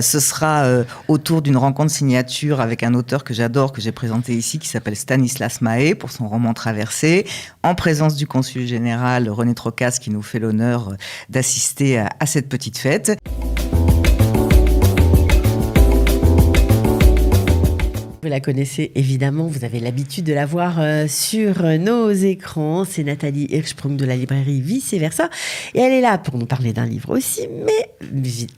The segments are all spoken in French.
Ce sera autour d'une rencontre signature avec un auteur que j'adore, que j'ai présenté ici, qui s'appelle Stanislas Mahé, pour son roman Traversée, en présence du consul général René Trocas, qui nous fait l'honneur d'assister à cette petite fête. Vous la connaissez évidemment, vous avez l'habitude de la voir sur nos écrans. C'est Nathalie Hirschsprung de la librairie Vice Versa. Et elle est là pour nous parler d'un livre aussi, mais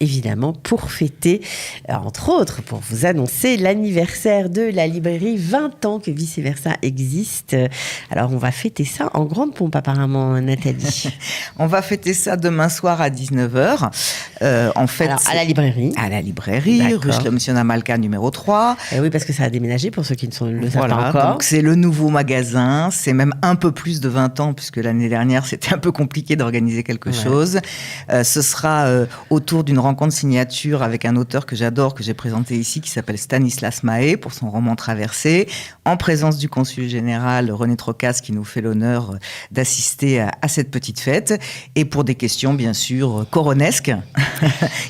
évidemment pour fêter, entre autres, pour vous annoncer l'anniversaire de la librairie, 20 ans que Vice Versa existe. Alors on va fêter ça en grande pompe apparemment, Nathalie. On va fêter ça demain soir à 19h. En fait, alors, à la librairie. À la librairie, rue Shlomo-Malka numéro 3. Et oui, parce que ça a déménagé pour ceux qui ne le savent pas encore. Donc c'est le nouveau magasin, c'est même un peu plus de 20 ans puisque l'année dernière c'était un peu compliqué d'organiser quelque chose. Ce sera autour d'une rencontre signature avec un auteur que j'adore, que j'ai présenté ici, qui s'appelle Stanislas Mahé, pour son roman Traversée, en présence du consul général René Trocas, qui nous fait l'honneur d'assister à cette petite fête. Et pour des questions bien sûr coronesques,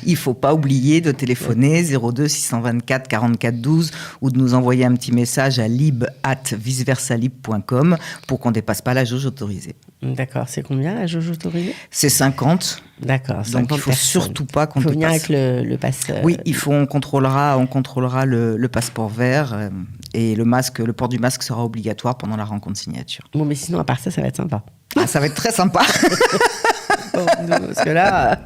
il ne faut pas oublier de téléphoner 02 624 44 12 ou de nous envoyer un petit message à lib@viceversalib.com pour qu'on ne dépasse pas la jauge autorisée. D'accord, c'est combien la jauge autorisée ? C'est 50. D'accord, 50 donc il ne faut surtout pas qu'on dépasse. Il faut venir avec le passe. Oui, on contrôlera le passeport vert et le port du masque sera obligatoire pendant la rencontre signature. Bon, mais sinon, à part ça, ça va être sympa. Ah, ça va être très sympa. Parce que là,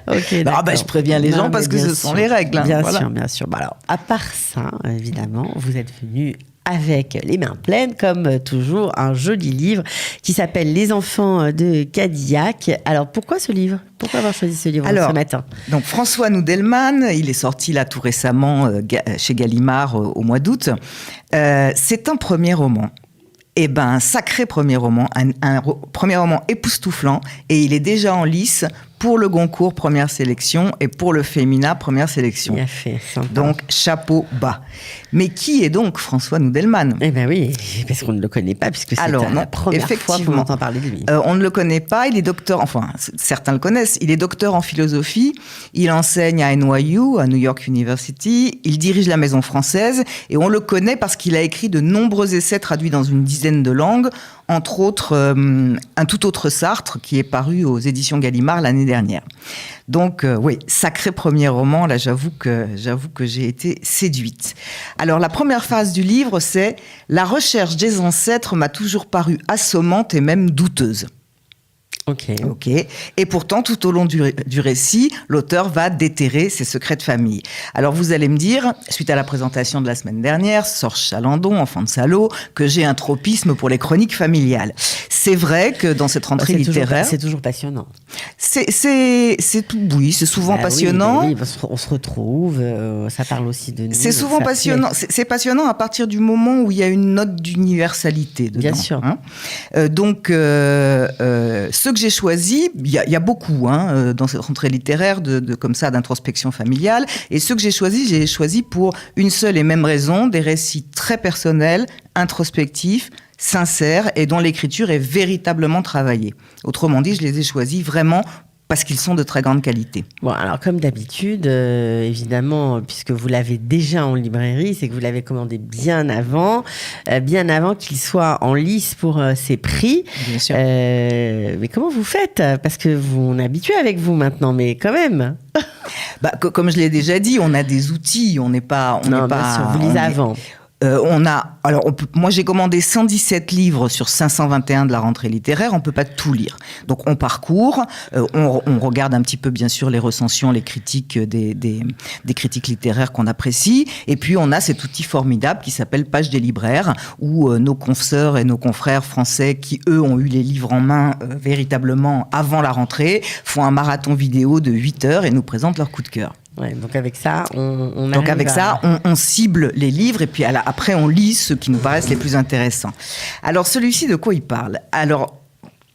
ok. Je préviens les gens parce que ce sont les règles. Bien sûr. Bah alors, à part ça, évidemment, vous êtes venus avec les mains pleines, comme toujours, un joli livre qui s'appelle Les enfants de Cadillac. Alors, pourquoi ce livre ? Pourquoi avoir choisi ce livre ce matin ? Donc, François Noudelman, il est sorti là tout récemment chez Gallimard au mois d'août. C'est un premier roman. Un sacré premier roman, un premier roman époustouflant, et il est déjà en lice pour le Goncourt première sélection et pour le Femina première sélection. Bien fait, sympa. Donc chapeau bas. Mais qui est donc François Noudelman ? Eh bien oui, parce qu'on ne le connaît pas, puisque c'est la première fois qu'on entend parler de lui. On ne le connaît pas, il est docteur, enfin certains le connaissent, il est docteur en philosophie, il enseigne à NYU, à New York University, il dirige la Maison Française, et on le connaît parce qu'il a écrit de nombreux essais traduits dans une dizaine de langues, entre autres un tout autre Sartre qui est paru aux éditions Gallimard l'année dernière. Donc oui, sacré premier roman, là j'avoue que j'ai été séduite. Alors la première phase du livre, c'est « La recherche des ancêtres m'a toujours paru assommante et même douteuse ». Ok. Et pourtant, tout au long du récit, l'auteur va déterrer ses secrets de famille. Alors, vous allez me dire, suite à la présentation de la semaine dernière, Sorge Chalandon, enfant de salaud, que j'ai un tropisme pour les chroniques familiales. C'est vrai que dans cette rentrée littéraire... C'est toujours passionnant. C'est souvent passionnant. Oui, on se retrouve, ça parle aussi de nous. C'est souvent passionnant. C'est passionnant à partir du moment où il y a une note d'universalité dedans. Bien sûr. Donc, ceux que j'ai choisis, il y a beaucoup dans cette rentrée littéraire comme ça d'introspection familiale. Et ceux que j'ai choisis pour une seule et même raison, des récits très personnels, introspectifs, sincères et dont l'écriture est véritablement travaillée. Autrement dit, je les ai choisis vraiment parce qu'ils sont de très grande qualité. Bon, alors comme d'habitude, évidemment, puisque vous l'avez déjà en librairie, c'est que vous l'avez commandé bien avant qu'il soit en lice pour ses prix. Bien sûr. Mais comment vous faites ? Parce que on est habitué avec vous maintenant, mais quand même. Comme je l'ai déjà dit, on a des outils, on n'est pas... Bien sûr, vous lisez avant. Moi j'ai commandé 117 livres sur 521 de la rentrée littéraire, on peut pas tout lire. Donc on parcourt, on regarde un petit peu bien sûr les recensions, les critiques des critiques littéraires qu'on apprécie, et puis on a cet outil formidable qui s'appelle Page des libraires, où nos consoeurs et nos confrères français qui eux ont eu les livres en main véritablement avant la rentrée, font un marathon vidéo de 8 heures et nous présentent leur coup de cœur. Ouais, donc avec ça, on cible les livres et puis après on lit ceux qui nous paraissent les plus intéressants. Alors celui-ci, de quoi il parle ? Alors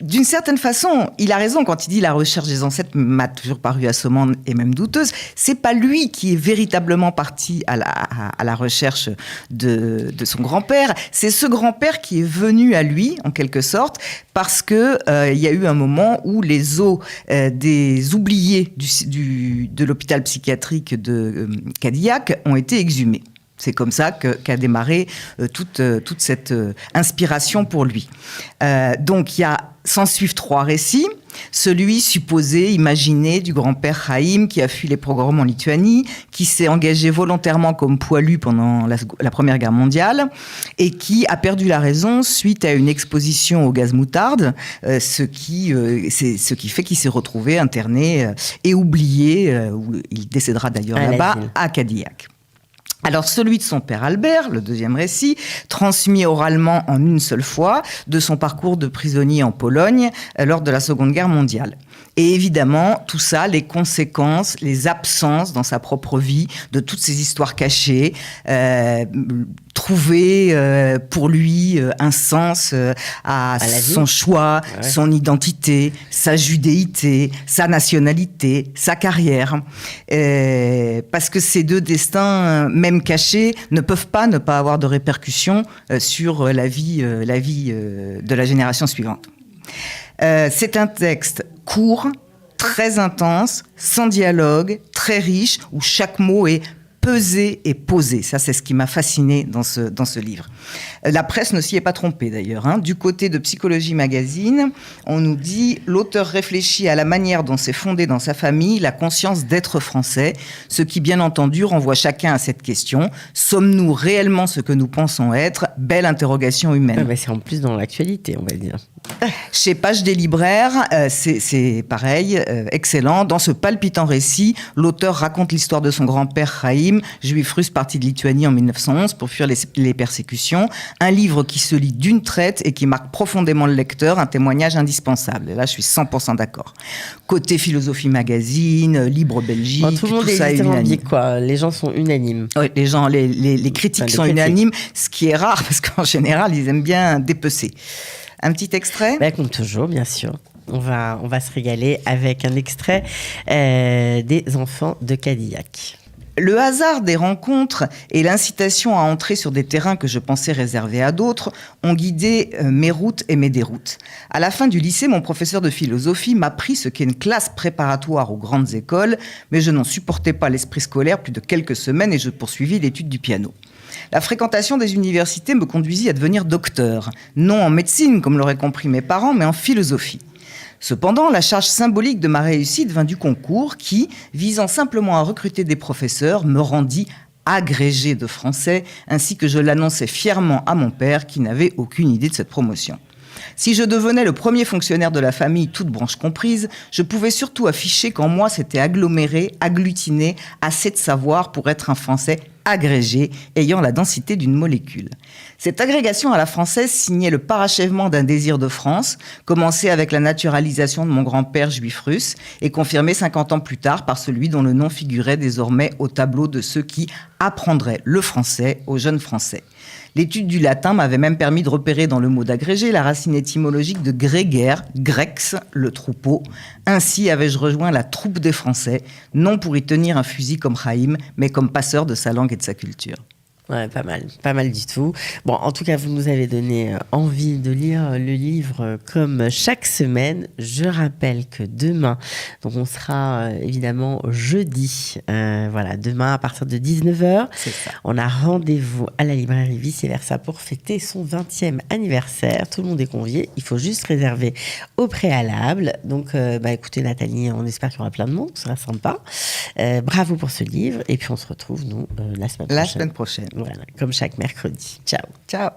d'une certaine façon, il a raison quand il dit la recherche des ancêtres m'a toujours paru assommante et même douteuse. C'est pas lui qui est véritablement parti à la recherche de son grand-père. C'est ce grand-père qui est venu à lui, en quelque sorte, parce que il y a eu un moment où les os des oubliés de l'hôpital psychiatrique de Cadillac ont été exhumés. C'est comme ça qu'a démarré toute cette inspiration pour lui. Donc, s'en suivent 3 récits. Celui supposé, imaginé, du grand-père Chaim qui a fui les pogroms en Lituanie, qui s'est engagé volontairement comme poilu pendant la Première Guerre mondiale et qui a perdu la raison suite à une exposition au gaz moutarde, ce qui fait qu'il s'est retrouvé interné et oublié, où il décédera d'ailleurs là-bas, à Cadillac. Alors, celui de son père Albert, le 2e récit, transmis oralement en une seule fois, de son parcours de prisonnier en Pologne lors de la Seconde Guerre mondiale. Et évidemment, tout ça, les conséquences, les absences dans sa propre vie de toutes ces histoires cachées, trouver pour lui un sens à son choix, son identité, sa judéité, sa nationalité, sa carrière. Parce que ces 2 destins, même cachés, ne peuvent pas ne pas avoir de répercussions sur la vie de la génération suivante. C'est un texte court, très intense, sans dialogue, très riche, où chaque mot est pesé et posé. Ça, c'est ce qui m'a fasciné dans ce livre. La presse ne s'y est pas trompée, d'ailleurs. Du côté de Psychologie Magazine, on nous dit « L'auteur réfléchit à la manière dont s'est fondée dans sa famille la conscience d'être français, ce qui, bien entendu, renvoie chacun à cette question. Sommes-nous réellement ce que nous pensons être ? Belle interrogation humaine. » C'est en plus dans l'actualité, on va dire. Chez Page des libraires, c'est pareil, excellent. Dans ce palpitant récit, l'auteur raconte l'histoire de son grand-père Chaim, juif russe parti de Lituanie en 1911 pour fuir les persécutions. Un livre qui se lit d'une traite et qui marque profondément le lecteur, un témoignage indispensable. Et là, je suis 100% d'accord. Côté Philosophie Magazine, Libre Belgique, tout le monde tout ça est unanime. Quoi. Les gens sont unanimes. Oui, les critiques sont unanimes, ce qui est rare parce qu'en général, ils aiment bien dépecer. Un petit extrait ? Comme toujours, bien sûr. On va se régaler avec un extrait des enfants de Cadillac. Le hasard des rencontres et l'incitation à entrer sur des terrains que je pensais réservés à d'autres ont guidé mes routes et mes déroutes. À la fin du lycée, mon professeur de philosophie m'apprit ce qu'est une classe préparatoire aux grandes écoles, mais je n'en supportais pas l'esprit scolaire plus de quelques semaines et je poursuivis l'étude du piano. La fréquentation des universités me conduisit à devenir docteur, non en médecine, comme l'auraient compris mes parents, mais en philosophie. Cependant, la charge symbolique de ma réussite vint du concours qui, visant simplement à recruter des professeurs, me rendit agrégé de français, ainsi que je l'annonçais fièrement à mon père qui n'avait aucune idée de cette promotion. Si je devenais le premier fonctionnaire de la famille, toutes branches comprises, je pouvais surtout afficher qu'en moi s'était aggloméré, agglutiné assez de savoir pour être un Français agrégé, ayant la densité d'une molécule. Cette agrégation à la française signait le parachèvement d'un désir de France, commencé avec la naturalisation de mon grand-père juif russe et confirmé 50 ans plus tard par celui dont le nom figurait désormais au tableau de ceux qui apprendraient le français aux jeunes Français. L'étude du latin m'avait même permis de repérer dans le mot d'agrégé la racine étymologique de grégaire, grex, le troupeau. Ainsi avais-je rejoint la troupe des Français, non pour y tenir un fusil comme Chaim, mais comme passeur de sa langue et de sa culture. Ouais, pas mal du tout. Bon, en tout cas, vous nous avez donné envie de lire le livre comme chaque semaine. Je rappelle que demain, donc on sera évidemment jeudi, demain à partir de 19h. C'est ça. On a rendez-vous à la librairie Vice Versa pour fêter son 20e anniversaire. Tout le monde est convié. Il faut juste réserver au préalable. Donc, écoutez Nathalie, on espère qu'il y aura plein de monde, ce sera sympa. Bravo pour ce livre. Et puis on se retrouve, nous, la semaine prochaine. La semaine prochaine. Voilà, comme chaque mercredi. Ciao. Ciao.